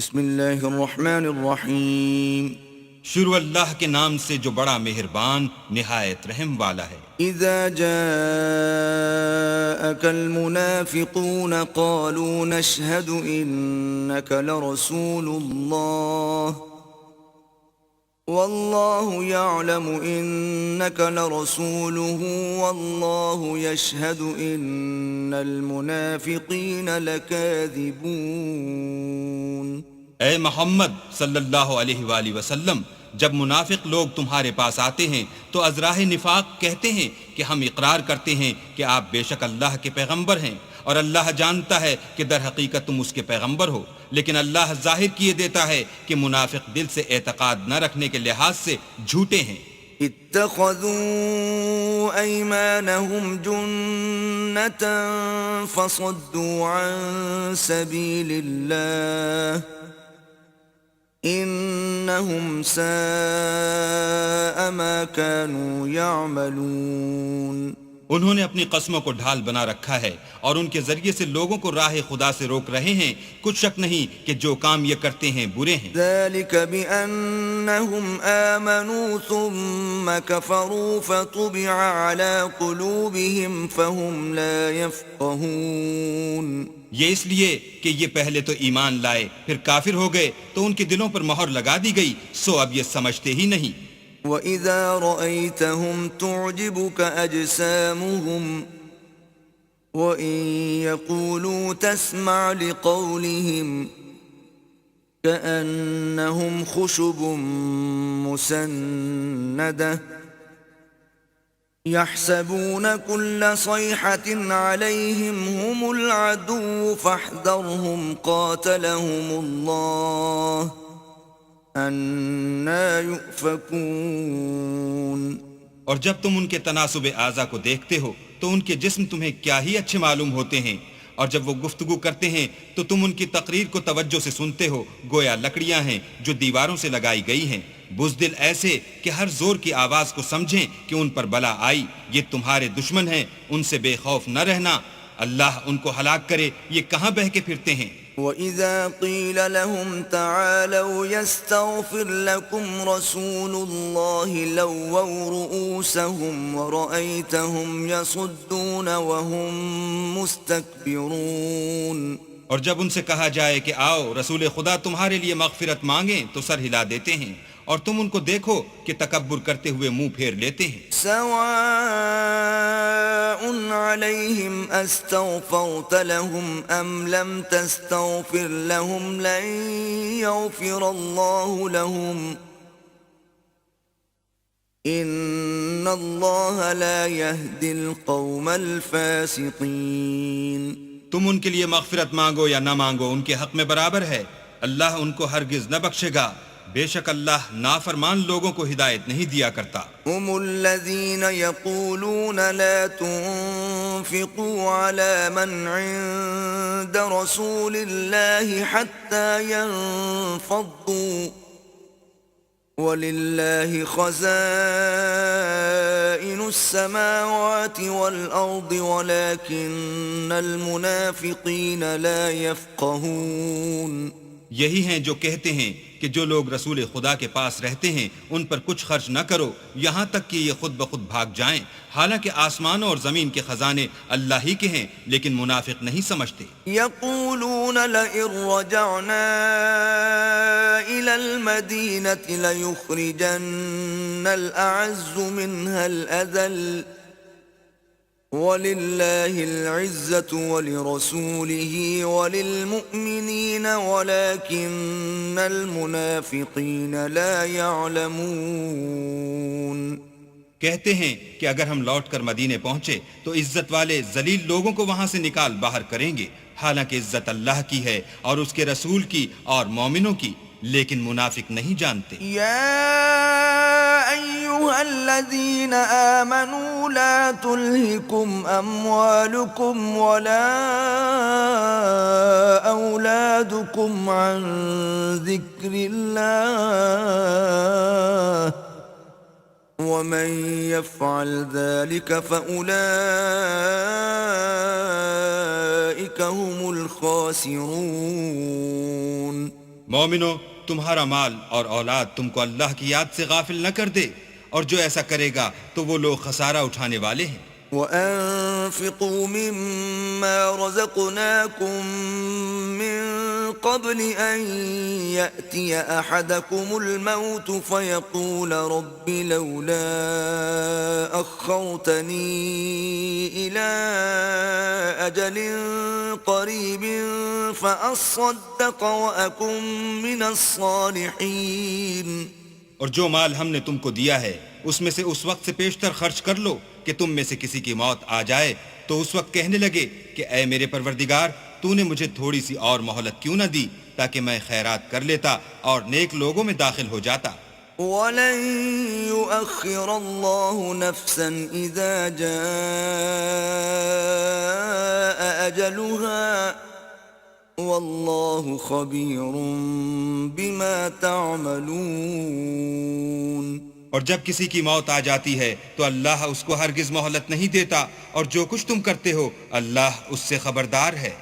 بسم اللہ الرحمن الرحیم شروع اللہ کے نام سے جو بڑا مہربان نہایت رحم والا ہے۔ اذا جاءك المنافقون قالوا نشهد انك لرسول الله والله يعلم انك لرسوله والله يشهد ان المنافقين لكاذبون۔ اے محمد صلی اللہ علیہ وآلہ وسلم، جب منافق لوگ تمہارے پاس آتے ہیں تو از راہ نفاق کہتے ہیں کہ ہم اقرار کرتے ہیں کہ آپ بے شک اللہ کے پیغمبر ہیں، اور اللہ جانتا ہے کہ در حقیقت تم اس کے پیغمبر ہو، لیکن اللہ ظاہر کیے دیتا ہے کہ منافق دل سے اعتقاد نہ رکھنے کے لحاظ سے جھوٹے ہیں۔ اتخذوا ايمانهم جنة فصدوا عن سبيل الله انہم ساء ما كانوا يعملون۔ انہوں نے اپنی قسموں کو ڈھال بنا رکھا ہے اور ان کے ذریعے سے لوگوں کو راہ خدا سے روک رہے ہیں، کچھ شک نہیں کہ جو کام یہ کرتے ہیں برے ہیں۔ ذلك بأنهم آمنوا ثم كفروا فطبع على قلوبهم فهم لا يفقهون۔ یہ اس لیے کہ یہ پہلے تو ایمان لائے پھر کافر ہو گئے تو ان کے دلوں پر مہر لگا دی گئی، سو اب یہ سمجھتے ہی نہیں۔ وَإِذَا رَأَيْتَهُمْ تُعْجِبُكَ أَجْسَامُهُمْ وَإِن يَقُولُوا تَسْمَعْ لِقَوْلِهِمْ كَأَنَّهُمْ خُشُبٌ مُّسَنَّدَةٌ يحسبون كل صيحة عليهم هم العدو فاحذرهم قاتلهم الله أنا يؤفكون۔ اور جب تم ان کے تناسب اعضا کو دیکھتے ہو تو ان کے جسم تمہیں کیا ہی اچھے معلوم ہوتے ہیں، اور جب وہ گفتگو کرتے ہیں تو تم ان کی تقریر کو توجہ سے سنتے ہو، گویا لکڑیاں ہیں جو دیواروں سے لگائی گئی ہیں، بزدل ایسے کہ ہر زور کی آواز کو سمجھیں کہ ان پر بلا آئی، یہ تمہارے دشمن ہیں، ان سے بے خوف نہ رہنا، اللہ ان کو ہلاک کرے، یہ کہاں بہہ کے پھرتے ہیں۔ وَإِذَا قِيلَ لَهُمْ تَعَالَوْا يَسْتَغْفِرْ لَكُمْ رَسُولُ اللَّهِ لَوَّوْا رُؤُوسَهُمْ وَرَأَيْتَهُمْ يَصُدُّونَ وَهُمْ مُسْتَكْبِرُونَ۔ اور جب ان سے کہا جائے کہ آؤ رسول خدا تمہارے لیے مغفرت مانگیں تو سر ہلا دیتے ہیں، اور تم ان کو دیکھو کہ تکبر کرتے ہوئے منہ پھیر لیتے ہیں۔ سواء علیہم استغفرت لهم ام لم تستغفر لهم لن یغفر اللہ لهم ان اللہ لا يهدی القوم الفاسقین۔ تم ان کے لیے مغفرت مانگو یا نہ مانگو ان کے حق میں برابر ہے، اللہ ان کو ہرگز نہ بخشے گا، بے شک اللہ نافرمان لوگوں کو ہدایت نہیں دیا کرتا۔ هم الذين يقولون لا تنفقوا على من عند رسول الله حتى ينفضوا ولله خزائن السماوات والأرض ولكن المنافقين لا يفقهون۔ یہی ہیں جو کہتے ہیں کہ جو لوگ رسول خدا کے پاس رہتے ہیں ان پر کچھ خرچ نہ کرو یہاں تک کہ یہ خود بخود بھاگ جائیں، حالانکہ آسمانوں اور زمین کے خزانے اللہ ہی کے ہیں، لیکن منافق نہیں سمجھتے۔ یقولون لئن رجعنا إلى المدينة ليخرجن الأعز منها الأذل وَلِلَّهِ الْعِزَّةُ وَلِرَسُولِهِ وَلِلْمُؤْمِنِينَ وَلَكِنَّ الْمُنَافِقِينَ لَا يَعْلَمُونَ۔ کہتے ہیں کہ اگر ہم لوٹ کر مدینے پہنچے تو عزت والے ذلیل لوگوں کو وہاں سے نکال باہر کریں گے، حالانکہ عزت اللہ کی ہے اور اس کے رسول کی اور مومنوں کی، لیکن منافق نہیں جانتے۔ أيها الذين آمنوا لا تلهكم أموالكم ولا أولادكم عن ذكر الله ومن يفعل ذلك فأولئك هم الخاسرون۔ مومنو، تمہارا مال اور اولاد تم کو اللہ کی یاد سے غافل نہ کر دے، اور جو ایسا کرے گا تو وہ لوگ خسارہ اٹھانے والے ہیں۔ وَأَنفِقُوا مِمَّا رَزَقْنَاكُم مِّن قَبْلِ أَن يَأْتِيَ أَحَدَكُمُ الْمَوْتُ فَيَقُولَ رَبِّ لَوْلَا أَخَّرْتَنِي إِلَىٰ أَجَلٍ قَرِيبٍ فَأَصَّدَّقَ وَأَكُن مِّنَ الصَّالِحِينَ۔ اور جو مال ہم نے تم کو دیا ہے اس میں سے اس وقت سے پیشتر خرچ کر لو کہ تم میں سے کسی کی موت آ جائے تو اس وقت کہنے لگے کہ اے میرے پروردگار، تو نے مجھے تھوڑی سی اور مہلت کیوں نہ دی تاکہ میں خیرات کر لیتا اور نیک لوگوں میں داخل ہو جاتا۔ وَلَن يُؤَخِّرَ اللَّهُ نَفْسًا إِذَا جَاءَ أَجَلُهَا وَاللَّهُ خَبِيرٌ بِمَا تَعْمَلُونَ۔ اور جب کسی کی موت آ جاتی ہے تو اللہ اس کو ہرگز مہلت نہیں دیتا، اور جو کچھ تم کرتے ہو اللہ اس سے خبردار ہے۔